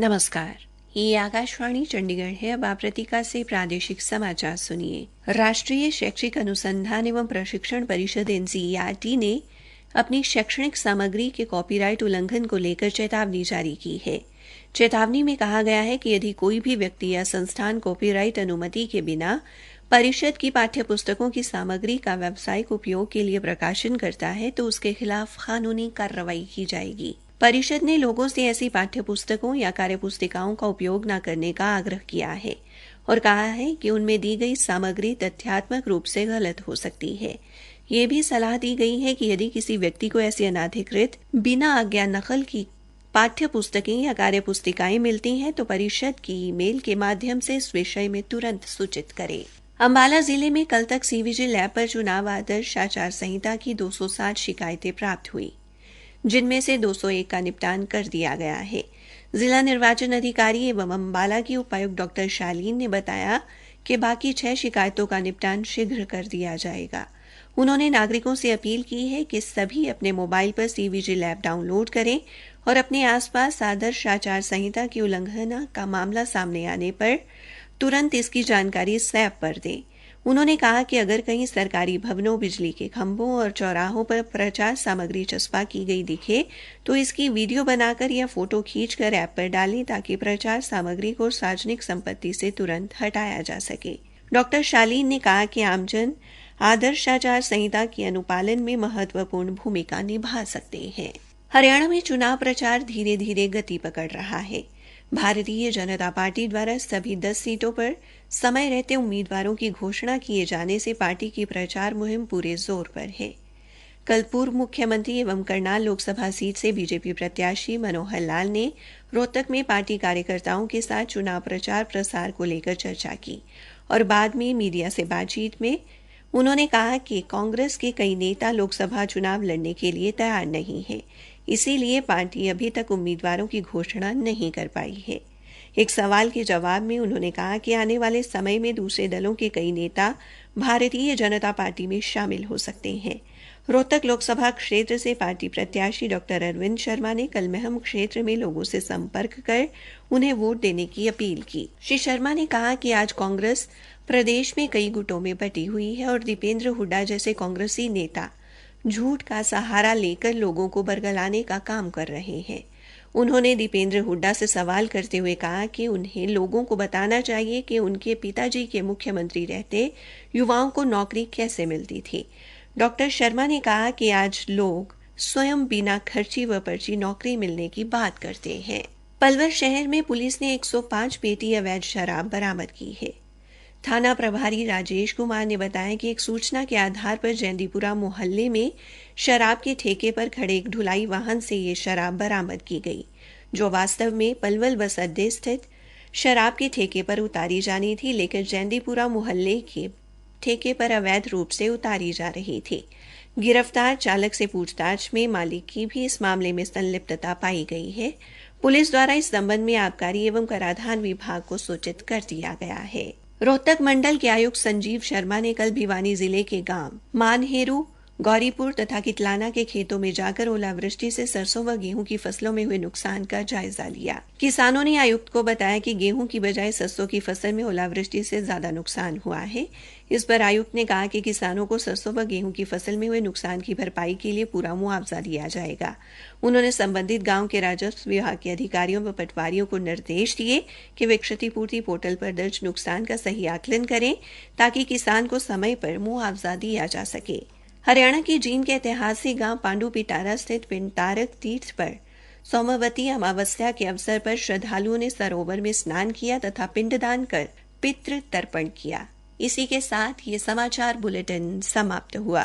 नमस्कार, ये आकाशवाणी चंडीगढ़ है। अब आप रतिका से प्रादेशिक समाचार सुनिए। राष्ट्रीय शैक्षिक अनुसंधान एवं प्रशिक्षण परिषद एनसीईआरटी ने अपनी शैक्षणिक सामग्री के कॉपीराइट उल्लंघन को लेकर चेतावनी जारी की है। चेतावनी में कहा गया है कि यदि कोई भी व्यक्ति या संस्थान कॉपीराइट अनुमति के बिना परिषद की पाठ्य पुस्तकों की सामग्री का व्यावसायिक उपयोग के लिए प्रकाशन करता है तो उसके खिलाफ कानूनी कार्रवाई की जाएगी। परिषद ने लोगों से ऐसी पाठ्य पुस्तकों या कार्यपुस्तिकाओं का उपयोग न करने का आग्रह किया है और कहा है कि उनमें दी गई सामग्री तथ्यात्मक रूप से गलत हो सकती है। ये भी सलाह दी गई है कि यदि किसी व्यक्ति को ऐसी अनाधिकृत बिना आज्ञा नकल की पाठ्य पुस्तकें या कार्यपुस्तिकाएं मिलती हैं तो परिषद की ईमेल के माध्यम से इस विषय में तुरंत सूचित करें। अंबाला जिले में कल तक सीविजिल ऐप पर चुनाव आदर्श आचार संहिता की 260 शिकायतें प्राप्त हुई, जिनमें से 201 का निपटान कर दिया गया है। जिला निर्वाचन अधिकारी एवं अंबाला की उपायुक्त डॉ. शालीन ने बताया कि बाकी 6 शिकायतों का निपटान शीघ्र कर दिया जाएगा। उन्होंने नागरिकों से अपील की है कि सभी अपने मोबाइल पर सीविजिल ऐप डाउनलोड करें और अपने आसपास आदर्श आचार संहिता की उल्लंघना का मामला सामने आने पर तुरंत इसकी जानकारी इस ऐप पर दें। उन्होंने कहा कि अगर कहीं सरकारी भवनों, बिजली के खंभों और चौराहों पर प्रचार सामग्री चस्पा की गई दिखे तो इसकी वीडियो बनाकर या फोटो खींचकर ऐप पर डालें ताकि प्रचार सामग्री को सार्वजनिक संपत्ति से तुरंत हटाया जा सके। डॉ. शालीन ने कहा कि आमजन आदर्श आचार संहिता के अनुपालन में महत्वपूर्ण भूमिका निभा सकते हैं। हरियाणा में चुनाव प्रचार धीरे धीरे गति पकड़ रहा है। भारतीय जनता पार्टी द्वारा सभी 10 सीटों पर समय रहते उम्मीदवारों की घोषणा किए जाने से पार्टी की प्रचार मुहिम पूरे जोर पर है। कल पूर्व मुख्यमंत्री एवं करनाल लोकसभा सीट से बीजेपी प्रत्याशी मनोहर लाल ने रोहतक में पार्टी कार्यकर्ताओं के साथ चुनाव प्रचार प्रसार को लेकर चर्चा की और बाद में मीडिया से बातचीत में उन्होंने कहा कि कांग्रेस के कई नेता लोकसभा चुनाव लड़ने के लिए तैयार नहीं है, इसीलिए पार्टी अभी तक उम्मीदवारों की घोषणा नहीं कर पाई है। एक सवाल के जवाब में उन्होंने कहा कि आने वाले समय में दूसरे दलों के कई नेता भारतीय जनता पार्टी में शामिल हो सकते हैं। रोहतक लोकसभा क्षेत्र से पार्टी प्रत्याशी डॉ. अरविंद शर्मा ने कल महम क्षेत्र में लोगों से संपर्क कर उन्हें वोट देने की अपील की। श्री शर्मा ने कहा कि आज कांग्रेस प्रदेश में कई गुटों में बटी हुई है और दीपेंद्र हुड्डा जैसे कांग्रेसी नेता झूठ का सहारा लेकर लोगों को बरगलाने का काम कर रहे हैं। उन्होंने दीपेंद्र हुड्डा से सवाल करते हुए कहा कि उन्हें लोगों को बताना चाहिए कि उनके पिताजी के मुख्यमंत्री रहते युवाओं को नौकरी कैसे मिलती थी। डॉ. शर्मा ने कहा कि आज लोग स्वयं बिना खर्ची व पर्ची नौकरी मिलने की बात करते हैं। पलवल शहर में पुलिस ने 105 पेटी अवैध शराब बरामद की है। थाना प्रभारी राजेश कुमार ने बताया कि एक सूचना के आधार पर जैंदीपुरा मोहल्ले में शराब के ठेके पर खड़े एक ढुलाई वाहन से ये शराब बरामद की गई, जो वास्तव में पलवल बस अड्डे स्थित शराब के ठेके पर उतारी जानी थी, लेकिन जैंदीपुरा मोहल्ले के ठेके पर अवैध रूप से उतारी जा रही थी। गिरफ्तार चालक से पूछताछ में मालिक की भी इस मामले में संलिप्तता पाई गई है। पुलिस द्वारा इस संबंध में आबकारी एवं कराधान विभाग को सूचित कर दिया गया है। रोहतक मंडल के आयुक्त संजीव शर्मा ने कल भिवानी जिले के गांव मानहेरू, गौरीपुर तथा कितलाना के खेतों में जाकर ओलावृष्टि से सरसों व गेहूं की फसलों में हुए नुकसान का जायजा लिया। किसानों ने आयुक्त को बताया कि गेहूं की बजाय सरसों की फसल में ओलावृष्टि से ज्यादा नुकसान हुआ है। इस पर आयुक्त ने कहा कि किसानों को सरसों व गेहूं की फसल में हुए नुकसान की भरपाई के लिए पूरा मुआवजा दिया जाएगा। उन्होंने संबंधित गांव के राजस्व विभाग के अधिकारियों व पटवारियों को निर्देश दिए कि वे क्षतिपूर्ति पोर्टल पर दर्ज नुकसान का सही आकलन करें ताकि किसान को समय पर मुआवजा दिया जा सके। हरियाणा की जींद के ऐतिहासिक गांव पांडु पिटारा स्थित पिंड तारक तीर्थ पर सोमवती अमावस्या के अवसर पर श्रद्धालुओं ने सरोवर में स्नान किया तथा पिंडदान कर पितृ तर्पण किया। इसी के साथ ये समाचार बुलेटिन समाप्त हुआ।